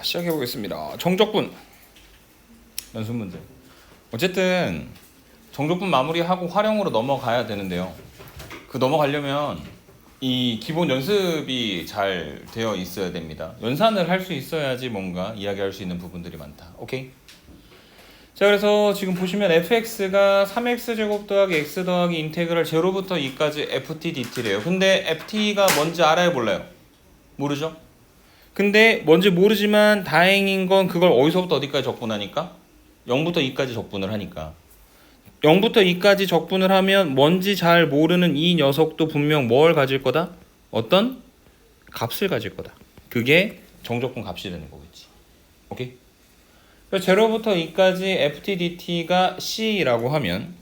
시작해 보겠습니다. 정적분 연습 문제. 어쨌든 정적분 마무리하고 활용으로 넘어가야 되는데요. 그 넘어가려면 이 기본 연습이 잘 되어 있어야 됩니다. 연산을 할 수 있어야지 뭔가 이야기할 수 있는 부분들이 많다. 오케이? 자, 그래서 지금 보시면 fx가 3x제곱 더하기 x 더하기 인테그랄 0부터 2까지 ft dt래요. 근데 ft가 뭔지 알아요, 몰라요? 모르죠? 근데 뭔지 모르지만 다행인 건 그걸 어디서부터 어디까지 적분하니까? 0부터 2까지 적분을 하니까. 0부터 2까지 적분을 하면 뭔지 잘 모르는 이 녀석도 분명 뭘 가질 거다? 어떤 값을 가질 거다. 그게 정적분 값이 되는 거겠지. 오케이? 0부터 2까지 ftdt가 c라고 하면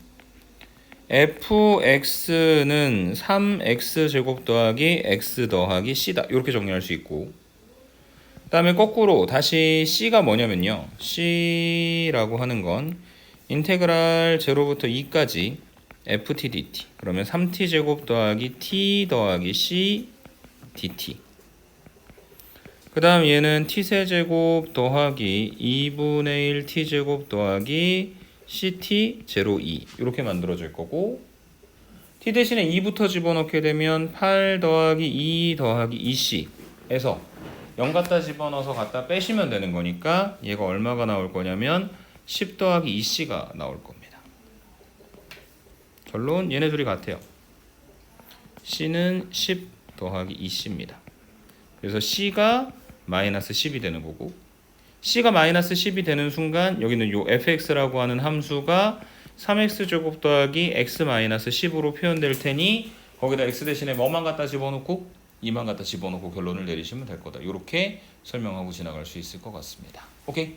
fx는 3x제곱 더하기 x 더하기 c다. 이렇게 정리할 수 있고, 그 다음에 거꾸로 다시 c가 뭐냐면요, c라고 하는 건 인테그랄 0부터 2까지 ft dt, 그러면 3t제곱 더하기 t 더하기 c dt, 그 다음 얘는 t세제곱 더하기 2분의 1 t제곱 더하기 ct 02 이렇게 만들어질 거고, t 대신에 2부터 집어넣게 되면 8 더하기 2 더하기 2c에서 0 갖다 집어넣어서 갖다 빼시면 되는 거니까 얘가 얼마가 나올 거냐면 10 더하기 2c가 나올 겁니다. 결론 얘네 둘이 같아요. c는 10 더하기 2c입니다. 그래서 c가 마이너스 10이 되는 거고, c가 마이너스 10이 되는 순간 여기는 요 fx라고 하는 함수가 3x제곱 더하기 x 마이너스 10으로 표현될 테니 거기다 x 대신에 뭐만 갖다 집어넣고 2만 갖다 집어넣고 결론을 내리시면 될 거다. 이렇게 설명하고 지나갈 수 있을 것 같습니다. 오케이?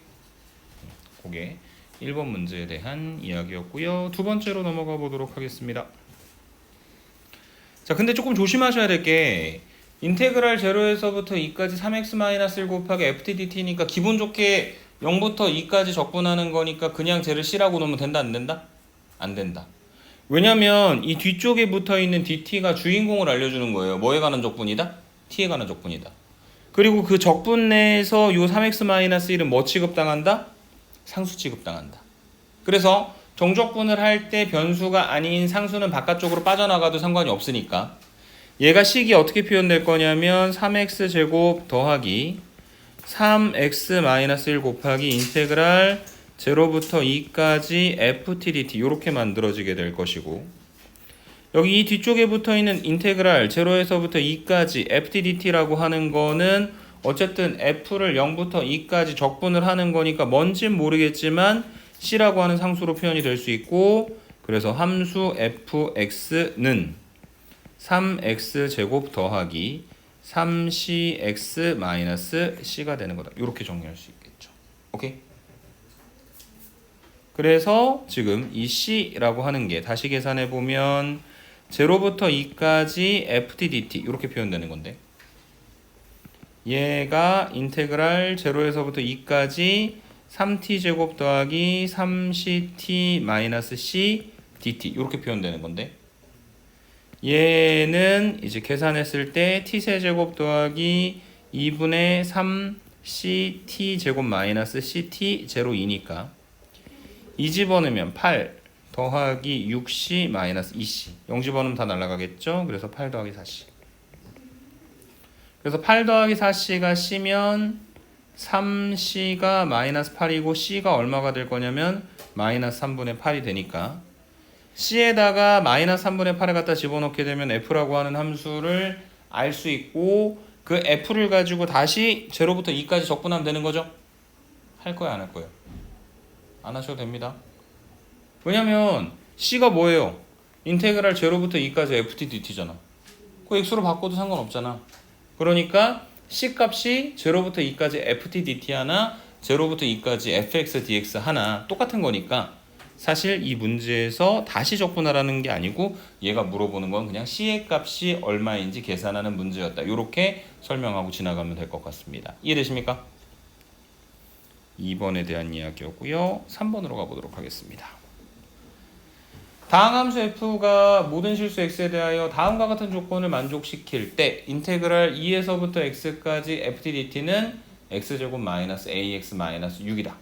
그게 1번 문제에 대한 이야기였고요. 두 번째로 넘어가 보도록 하겠습니다. 자, 근데 조금 조심하셔야 될 게 인테그랄 0에서부터 2까지 3x-1 곱하기 ftdt니까 기분 좋게 0부터 2까지 적분하는 거니까 그냥 쟤를 c라고 놓으면 된다, 안 된다? 안 된다. 왜냐면 이 뒤쪽에 붙어있는 dt가 주인공을 알려주는 거예요. 뭐에 관한 적분이다? t에 관한 적분이다. 그리고 그 적분 내에서 요 3x-1은 뭐 취급당한다? 상수 취급당한다. 그래서 정적분을 할 때 변수가 아닌 상수는 바깥쪽으로 빠져나가도 상관이 없으니까 얘가 식이 어떻게 표현될 거냐면 3x제곱 더하기 3x-1 곱하기 인테그랄 0부터 2까지 ftdt 이렇게 만들어지게 될 것이고, 여기 이 뒤쪽에 붙어있는 인테그랄 0에서부터 2까지 ftdt라고 하는 거는 어쨌든 f를 0부터 2까지 적분을 하는 거니까 뭔진 모르겠지만 c라고 하는 상수로 표현이 될 수 있고, 그래서 함수 fx는 3x제곱 더하기 3cx-c가 되는 거다. 이렇게 정리할 수 있겠죠. 오케이? 그래서 지금 이 c라고 하는 게 다시 계산해 보면 0부터 2까지 ftdt 이렇게 표현되는 건데, 얘가 인테그랄 0에서부터 2까지 3t제곱 더하기 3ct-c dt 이렇게 표현되는 건데, 얘는 이제 계산했을 때 t세제곱 더하기 2분의 3ct제곱 마이너스 ct 02니까 이 집어넣으면 8 더하기 6c 마이너스 2c, 0 집어넣으면 다 날아가겠죠? 그래서 8 더하기 4c. 그래서 8 더하기 4c가 c면 3c가 마이너스 8이고 c가 얼마가 될 거냐면 마이너스 3분의 8이 되니까 c에다가 마이너스 3분의 8을 갖다 집어넣게 되면 f라고 하는 함수를 알 수 있고, 그 f를 가지고 다시 0부터 2까지 적분하면 되는 거죠? 할 거야, 안 할 거예요? 안 하셔도 됩니다. 왜냐면 c가 뭐예요? 인테그랄 0부터 2까지 ftdt잖아. 그 x로 바꿔도 상관없잖아. 그러니까 c 값이 0부터 2까지 ftdt 하나, 0부터 2까지 fx dx 하나 똑같은 거니까 사실 이 문제에서 다시 적분하라는 게 아니고 얘가 물어보는 건 그냥 c의 값이 얼마인지 계산하는 문제였다. 이렇게 설명하고 지나가면 될 것 같습니다. 이해되십니까? 2번에 대한 이야기였고요. 3번으로 가보도록 하겠습니다. 다항 함수 f가 모든 실수 x에 대하여 다음과 같은 조건을 만족시킬 때 인테그랄 2에서부터 x까지 ftdt는 x제곱 마이너스 ax 마이너스 6이다.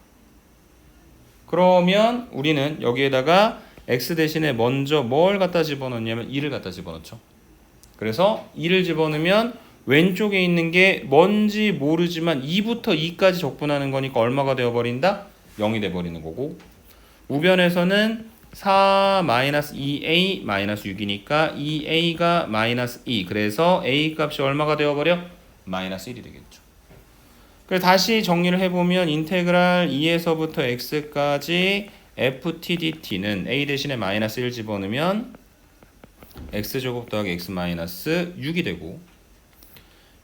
그러면 우리는 여기에다가 x 대신에 먼저 뭘 갖다 집어넣냐면 2를 갖다 집어넣죠. 그래서 2를 집어넣으면 왼쪽에 있는 게 뭔지 모르지만 2부터 2까지 적분하는 거니까 얼마가 되어버린다? 0이 돼버리는 거고, 우변에서는 4 마이너스 2a 마이너스 6이니까 2a가 마이너스 2, 그래서 a 값이 얼마가 되어버려? 마이너스 1이 되겠죠. 그래서 다시 정리를 해보면 인테그랄 2에서부터 x까지 ft dt는 a 대신에 마이너스 1 집어넣으면 x제곱 더하기 x 마이너스 6이 되고,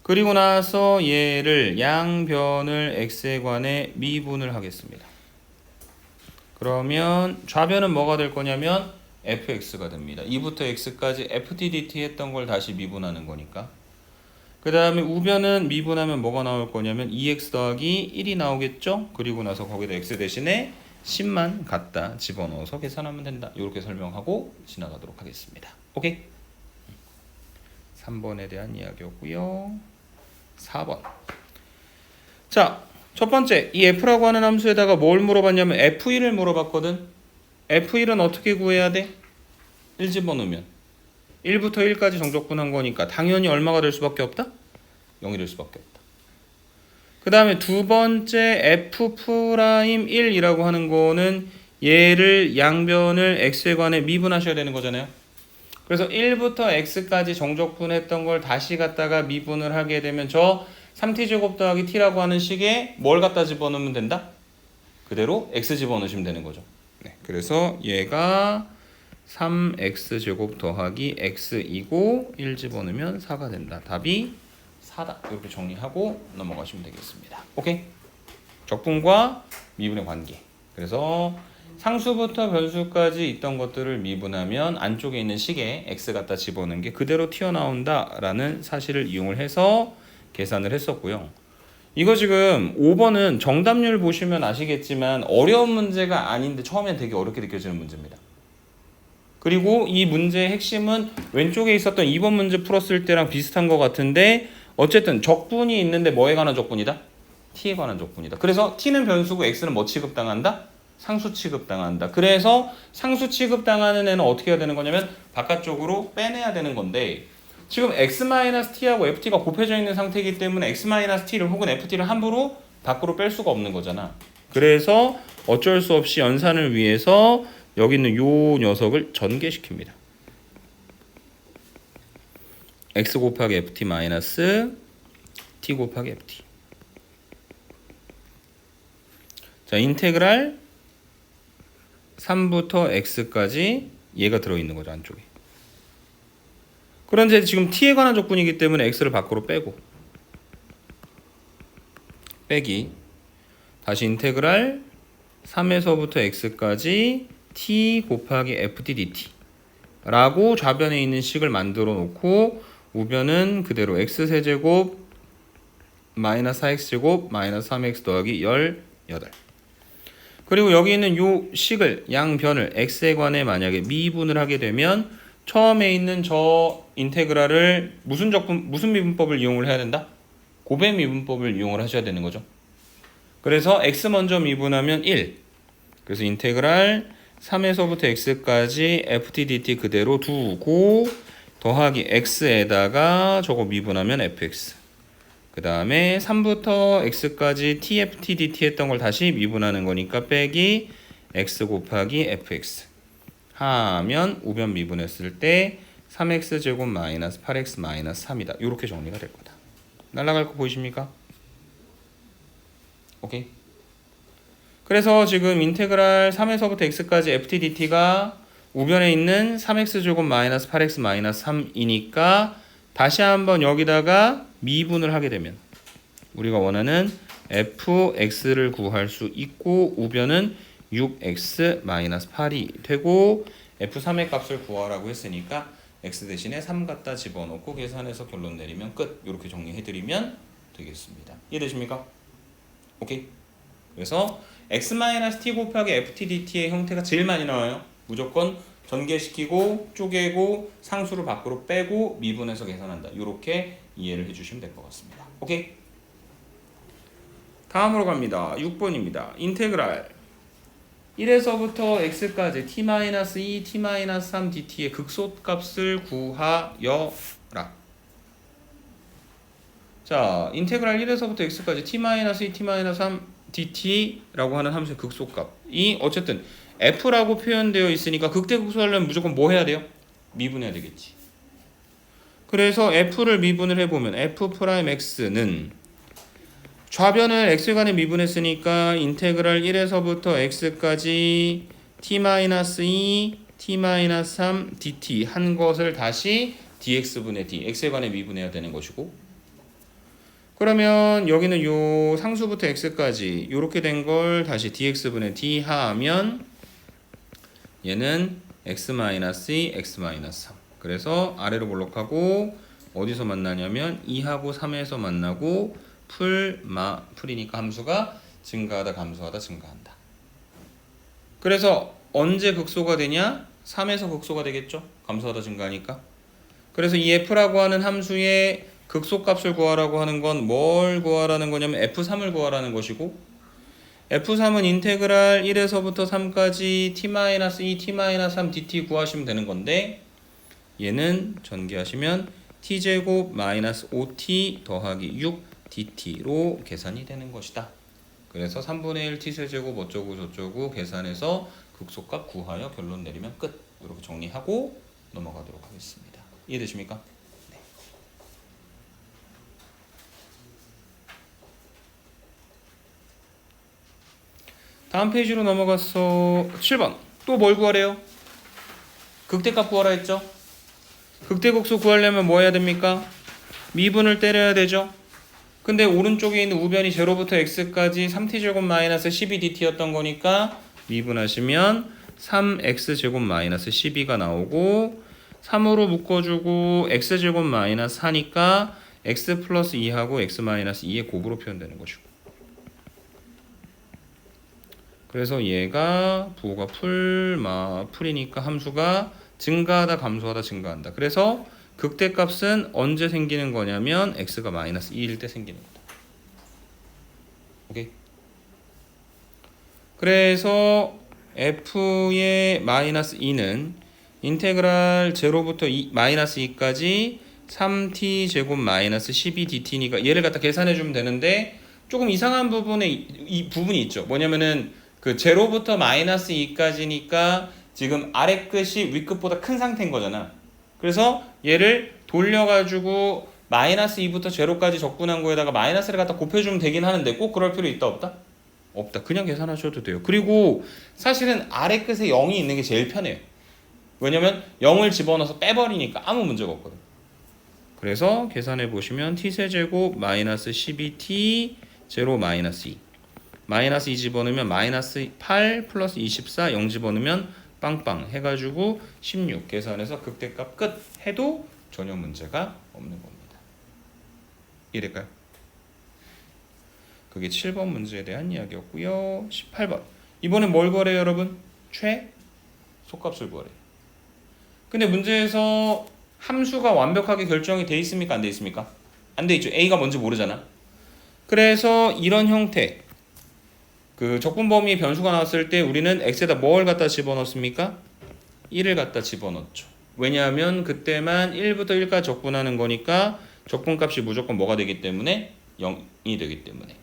그리고 나서 얘를 양변을 x에 관해 미분을 하겠습니다. 그러면 좌변은 뭐가 될 거냐면 fx가 됩니다. 2부터 x까지 ft dt 했던 걸 다시 미분하는 거니까. 그 다음에 우변은 미분하면 뭐가 나올 거냐면 2x 더하기 1이 나오겠죠. 그리고 나서 거기다 x 대신에 10만 갖다 집어넣어서 계산하면 된다. 이렇게 설명하고 지나가도록 하겠습니다. 오케이? 3번에 대한 이야기였고요. 4번. 자, 첫 번째, 이 f라고 하는 함수에다가 뭘 물어봤냐면 f1을 물어봤거든. f1은 어떻게 구해야 돼? 1 집어넣으면 1부터 1까지 정적분한 거니까 당연히 얼마가 될 수밖에 없다? 0이 될 수밖에 없다. 그 다음에 두 번째 f'1이라고 하는 거는 얘를 양변을 x에 관해 미분하셔야 되는 거잖아요. 그래서 1부터 x까지 정적분했던 걸 다시 갖다가 미분을 하게 되면 저 3t제곱 더하기 t라고 하는 식에 뭘 갖다 집어넣으면 된다? 그대로 x 집어넣으시면 되는 거죠. 네, 그래서 얘가 3x제곱 더하기 x이고 1 집어넣으면 4가 된다. 답이 4다. 이렇게 정리하고 넘어가시면 되겠습니다. 오케이? 적분과 미분의 관계. 그래서 상수부터 변수까지 있던 것들을 미분하면 안쪽에 있는 식에 x 갖다 집어넣는 게 그대로 튀어나온다라는 사실을 이용을 해서 계산을 했었고요. 이거 지금 5번은 정답률 보시면 아시겠지만 어려운 문제가 아닌데 처음엔 되게 어렵게 느껴지는 문제입니다. 그리고 이 문제의 핵심은 왼쪽에 있었던 2번 문제 풀었을 때랑 비슷한 것 같은데 어쨌든 적분이 있는데 뭐에 관한 적분이다? t에 관한 적분이다. 그래서 t는 변수고 x는 뭐 취급당한다? 상수 취급당한다. 그래서 상수 취급당하는 애는 어떻게 해야 되는 거냐면 바깥쪽으로 빼내야 되는 건데 지금 x-t하고 ft가 곱해져 있는 상태이기 때문에 x-t를 혹은 ft를 함부로 밖으로 뺄 수가 없는 거잖아. 그래서 어쩔 수 없이 연산을 위해서 여기 있는 요 녀석을 전개시킵니다. x 곱하기 ft 마이너스 t 곱하기 ft. 자, 인테그랄 3부터 x까지 얘가 들어있는 거죠, 안쪽에. 그런데 지금 t에 관한 적분이기 때문에 x를 밖으로 빼고 빼기 다시 인테그랄 3에서부터 x까지 t 곱하기 ft dt 라고 좌변에 있는 식을 만들어 놓고 우변은 그대로 x세제곱 마이너스 4x제곱 마이너스 3x 더하기 18. 그리고 여기 있는 요 식을 양변을 x에 관해 만약에 미분을 하게 되면 처음에 있는 저 인테그랄을 무슨 미분법을 이용을 해야 된다? 곱의 미분법을 이용을 하셔야 되는 거죠. 그래서 x 먼저 미분하면 1. 그래서 인테그랄 3에서부터 x까지 ft dt 그대로 두고 더하기 x에다가 저거 미분하면 fx. 그 다음에 3부터 x까지 tft dt 했던 걸 다시 미분하는 거니까 빼기 x 곱하기 fx 하면 우변 미분했을 때 3x제곱 마이너스 8x 마이너스 3이다. 이렇게 정리가 될 거다. 날아갈 거 보이십니까? 오케이. 그래서 지금 인테그랄 3에서부터 x까지 ft dt가 우변에 있는 3x제곱 마이너스 8x 마이너스 3이니까 다시 한번 여기다가 미분을 하게 되면 우리가 원하는 fx를 구할 수 있고 우변은 6x 마이너스 8이 되고 f3의 값을 구하라고 했으니까 x 대신에 3 갖다 집어넣고 계산해서 결론 내리면 끝. 이렇게 정리해드리면 되겠습니다. 이해되십니까? 오케이. 그래서 x-t 곱하기 ft dt의 형태가 제일 많이 나와요. 무조건 전개시키고 쪼개고 상수를 밖으로 빼고 미분해서 계산한다. 이렇게 이해를 해주시면 될 것 같습니다. 오케이? 다음으로 갑니다. 6번입니다. 인테그랄 1에서부터 x까지 t-2, t-3 dt의 극소값을 구하여라. 자, 인테그랄 1에서부터 x까지 t-2, t-3 dt라고 하는 함수의 극소값이 어쨌든 f라고 표현되어 있으니까 극대극소하려면 무조건 뭐 해야 돼요? 미분해야 되겠지. 그래서 f를 미분을 해보면 f'x는 좌변을 x간에 미분했으니까 인테그랄 1에서부터 x까지 t-2, t-3 dt 한 것을 다시 dx분의 d, x간에 미분해야 되는 것이고, 그러면 여기는 요 상수부터 x까지 요렇게 된 걸 다시 dx분의 d 하면 얘는 x-2, x-3. 그래서 아래로 볼록하고 어디서 만나냐면 2하고 3에서 만나고 풀이니까 함수가 증가하다 감소하다 증가한다. 그래서 언제 극소가 되냐? 3에서 극소가 되겠죠? 감소하다 증가하니까. 그래서 이 f라고 하는 함수의 극소값을 구하라고 하는 건 뭘 구하라는 거냐면 f3을 구하라는 것이고, f3은 인테그랄 1에서부터 3까지 t-2, t-3 dt 구하시면 되는 건데, 얘는 전개하시면 t제곱 마이너스 5t 더하기 6 dt로 계산이 되는 것이다. 그래서 3분의 1 t세제곱 어쩌고 저쩌고 계산해서 극소값 구하여 결론 내리면 끝. 이렇게 정리하고 넘어가도록 하겠습니다. 이해되십니까? 네. 다음 페이지로 넘어가서 7번. 또 뭘 구하래요? 극대값 구하라 했죠? 극대극소 구하려면 뭐 해야 됩니까? 미분을 때려야 되죠? 근데 오른쪽에 있는 우변이 제로부터 x까지 3t제곱 마이너스 12dt였던 거니까 미분하시면 3x제곱 마이너스 12가 나오고, 3으로 묶어주고 x제곱 마이너스 4니까 x 플러스 2하고 x 마이너스 2의 곱으로 표현되는 것이고, 그래서 얘가 부호가 풀이니까 함수가 증가하다 감소하다 증가한다. 그래서 극대값은 언제 생기는 거냐면 x가 마이너스 2일 때 생기는 거다. 오케이? 그래서 f의 마이너스 2는 인테그랄 0부터 마이너스 2까지 3t 제곱 마이너스 12dt니까 얘를 갖다 계산해 주면 되는데, 조금 이상한 부분에 이 부분이 있죠. 뭐냐면은 그 0부터 마이너스 2까지니까 지금 아래 끝이 위 끝보다 큰 상태인 거잖아. 그래서 얘를 돌려가지고 마이너스 2부터 0까지 접근한 거에다가 마이너스를 갖다 곱해주면 되긴 하는데 꼭 그럴 필요 있다 없다? 없다. 그냥 계산하셔도 돼요. 그리고 사실은 아래 끝에 0이 있는 게 제일 편해요. 왜냐면 0을 집어넣어서 빼버리니까 아무 문제가 없거든. 그래서 계산해 보시면 t세제곱 마이너스 12t 0 마이너스 2 마이너스 2 집어넣으면 마이너스 8 플러스 24 0 집어넣으면 빵빵 해가지고 16 계산해서 극대값 끝 해도 전혀 문제가 없는 겁니다. 이해될까요? 그게 7번 문제에 대한 이야기였고요. 18번. 이번엔 뭘 구하래요, 여러분? 최소값을 구하래요. 근데 문제에서 함수가 완벽하게 결정이 돼 있습니까? 안 돼 있습니까? 안 돼 있죠. A가 뭔지 모르잖아. 그래서 이런 형태, 그 적분 범위의 변수가 나왔을 때 우리는 x에다 뭘 갖다 집어넣습니까? 1을 갖다 집어넣죠. 왜냐하면 그때만 1부터 1까지 적분하는 거니까 적분값이 무조건 뭐가 되기 때문에 0이 되기 때문에.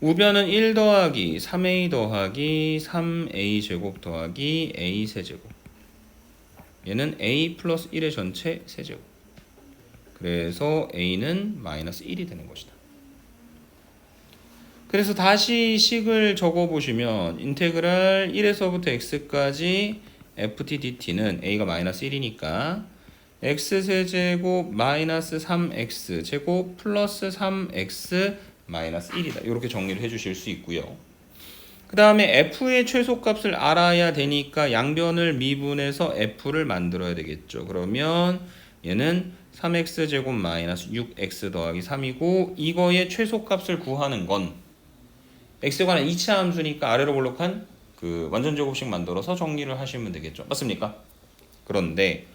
우변은 1 더하기 3a 더하기 3a 제곱 더하기 a 세제곱. 얘는 a 플러스 1의 전체 세제곱. 그래서 a는 마이너스 1이 되는 것이다. 그래서 다시 식을 적어보시면 인테그랄 1에서부터 x까지 ft dt는 a가 마이너스 1이니까 x세제곱 마이너스 3x 제곱 플러스 3x 마이너스 1이다. 이렇게 정리를 해주실 수 있고요. 그 다음에 f의 최소값을 알아야 되니까 양변을 미분해서 f를 만들어야 되겠죠. 그러면 얘는 3x 제곱 마이너스 6x 더하기 3이고, 이거의 최소값을 구하는 건 x에 관한 2차 함수니까 아래로 볼록한 그 완전 제곱식 만들어서 정리를 하시면 되겠죠. 맞습니까? 그런데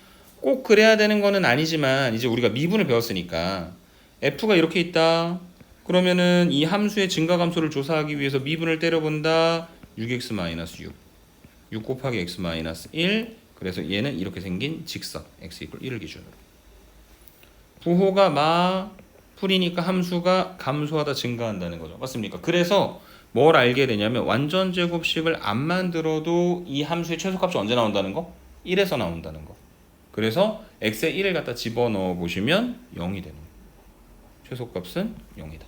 꼭 그래야 되는 거는 아니지만 이제 우리가 미분을 배웠으니까 f가 이렇게 있다. 그러면은 이 함수의 증가감소를 조사하기 위해서 미분을 때려본다. 6x-6 6 곱하기 x-1 그래서 얘는 이렇게 생긴 직선 x = 1을 기준으로 부호가 풀이니까 함수가 감소하다 증가한다는 거죠. 맞습니까? 그래서 뭘 알게 되냐면 완전 제곱식을 안 만들어도 이 함수의 최소값이 언제 나온다는 거? 1에서 나온다는 거. 그래서 x에 1을 갖다 집어넣어 보시면 0이 되는 거예요. 최소값은 0이다.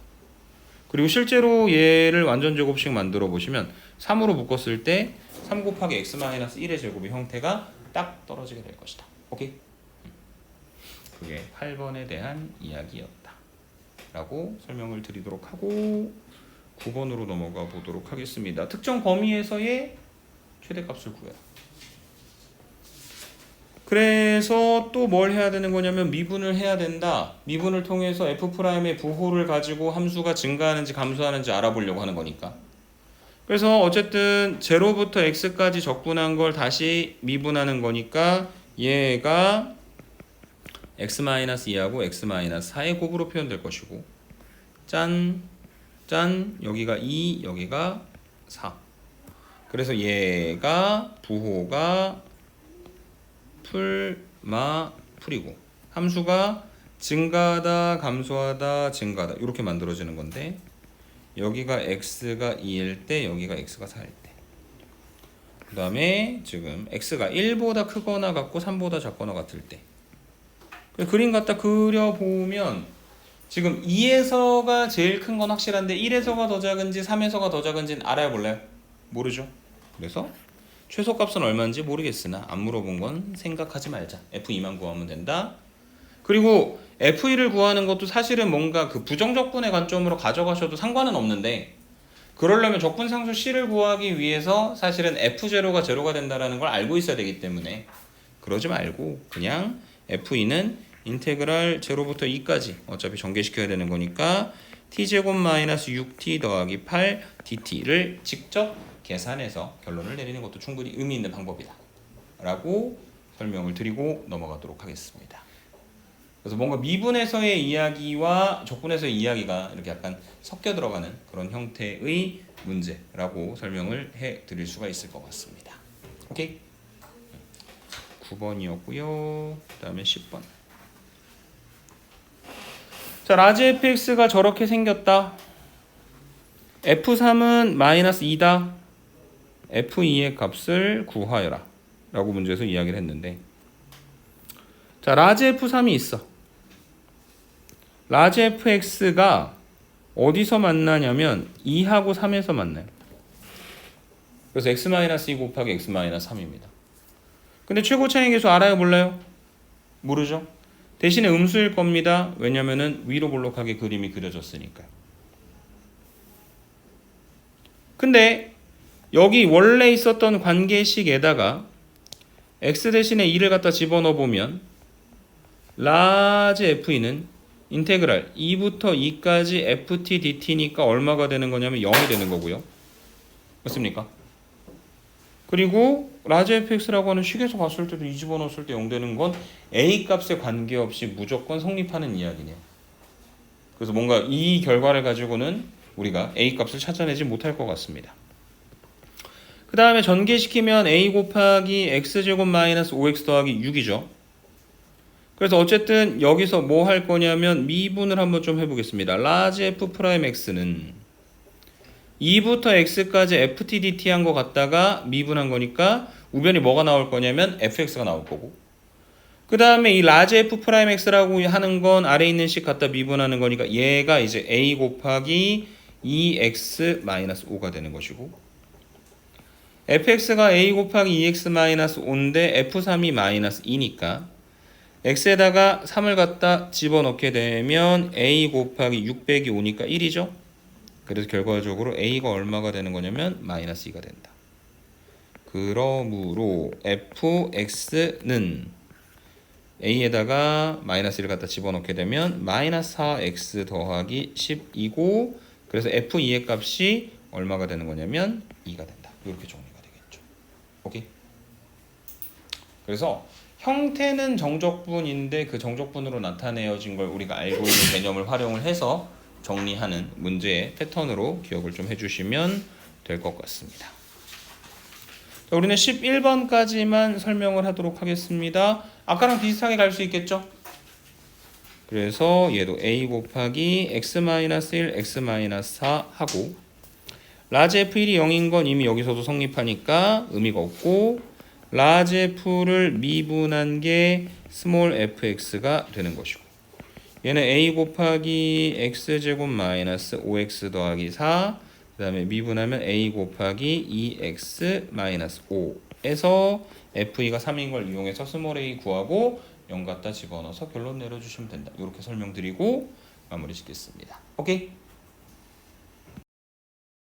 그리고 실제로 얘를 완전 제곱식 만들어 보시면 3으로 묶었을 때 3 곱하기 x-1의 제곱의 형태가 딱 떨어지게 될 것이다. 오케이? 그게 8번에 대한 이야기였다. 라고 설명을 드리도록 하고 9번으로 넘어가 보도록 하겠습니다. 특정 범위에서의 최대값을 구해라. 그래서 또 뭘 해야 되는 거냐면 미분을 해야 된다. 미분을 통해서 f'의 부호를 가지고 함수가 증가하는지 감소하는지 알아보려고 하는 거니까. 그래서 어쨌든 0부터 x까지 적분한 걸 다시 미분하는 거니까 얘가 x-2하고 x-4의 곱으로 표현될 것이고 짠 여기가 2 여기가 4 그래서 얘가 부호가 풀이고 함수가 증가하다 감소하다 증가하다 이렇게 만들어지는 건데 여기가 x가 2일 때 여기가 x가 4일 때 그 다음에 지금 x가 1보다 크거나 같고 3보다 작거나 같을 때 그림 갖다 그려보면 지금 2에서가 제일 큰 건 확실한데 1에서가 더 작은지 3에서가 더 작은지는 알아야 몰라요? 모르죠? 그래서 최소값은 얼마인지 모르겠으나 안 물어본 건 생각하지 말자. F2만 구하면 된다. 그리고 F1을 구하는 것도 사실은 뭔가 그 부정적분의 관점으로 가져가셔도 상관은 없는데 그러려면 적분상수 C를 구하기 위해서 사실은 F0가 0가 된다는 걸 알고 있어야 되기 때문에 그러지 말고 그냥 F2는 인테그랄 0부터 2까지 어차피 전개시켜야 되는 거니까 t제곱 마이너스 6t 더하기 8 dt를 직접 계산해서 결론을 내리는 것도 충분히 의미 있는 방법이다 라고 설명을 드리고 넘어가도록 하겠습니다. 그래서 뭔가 미분에서의 이야기와 적분에서의 이야기가 이렇게 약간 섞여 들어가는 그런 형태의 문제라고 설명을 해 드릴 수가 있을 것 같습니다. 오케이? 9번이었고요. 그 다음에 10번. 자, 라지 fx가 저렇게 생겼다. f3은 마이너스 2다. f2의 값을 구하여라 라고 문제에서 이야기를 했는데 자, 라지 f3이 있어. 라지 fx가 어디서 만나냐면 2하고 3에서 만나요. 그래서 x-2 곱하기 x-3입니다. 근데 최고 차이 계수 알아요 몰라요? 모르죠? 대신에 음수일 겁니다. 왜냐면은 위로 볼록하게 그림이 그려졌으니까요. 근데 여기 원래 있었던 관계식에다가 x 대신에 2를 갖다 집어넣어 보면 라지 f는 인테그랄 2부터 2까지 ft dt니까 얼마가 되는 거냐면 0이 되는 거고요. 맞습니까? 그리고 라지 fx라고 하는 식에서 봤을 때도 2 집어넣었을 때 0 되는 건 a 값에 관계없이 무조건 성립하는 이야기네요. 그래서 뭔가 이 결과를 가지고는 우리가 a 값을 찾아내지 못할 것 같습니다. 그 다음에 전개시키면 a 곱하기 x제곱 마이너스 5x 더하기 6이죠. 그래서 어쨌든 여기서 뭐 할 거냐면 미분을 한번 좀 해보겠습니다. 라지 f 프라임 x는 2부터 x까지 ft dt 한 거 갖다가 미분한 거니까 우변이 뭐가 나올 거냐면 fx가 나올 거고 그 다음에 이 라지 f 프라임 x라고 하는 건 아래 있는 식 갖다 미분하는 거니까 얘가 이제 a 곱하기 2x 마이너스 5가 되는 것이고 fx가 a 곱하기 2x 마이너스 5인데 f3이 마이너스 2니까 x에다가 3을 갖다 집어넣게 되면 a 곱하기 6 빼기 5니까 1이죠. 그래서 결과적으로 a가 얼마가 되는 거냐면 마이너스 2가 된다. 그러므로 fx는 a에다가 마이너스 1을 갖다 집어넣게 되면 마이너스 4x 더하기 10이고 그래서 f2의 값이 얼마가 되는 거냐면 2가 된다. 이렇게 정리가 되겠죠. 오케이? 그래서 형태는 정적분인데 그 정적분으로 나타내어진 걸 우리가 알고 있는 개념을 활용을 해서 정리하는 문제의 패턴으로 기억을 좀 해주시면 될 것 같습니다. 자, 우리는 11번까지만 설명을 하도록 하겠습니다. 아까랑 비슷하게 갈 수 있겠죠? 그래서 얘도 a 곱하기 x-1, x-4 하고 라지 F1이 0인 건 이미 여기서도 성립하니까 의미가 없고 라지 F를 미분한 게 스몰 fx가 되는 것이고 얘는 a 곱하기 x제곱 마이너스 5x 더하기 4 그 다음에 미분하면 a 곱하기 2x 마이너스 5에서 f2가 3인 걸 이용해서 스몰 a 구하고 0 갖다 집어넣어서 결론 내려주시면 된다. 이렇게 설명드리고 마무리 짓겠습니다. 오케이?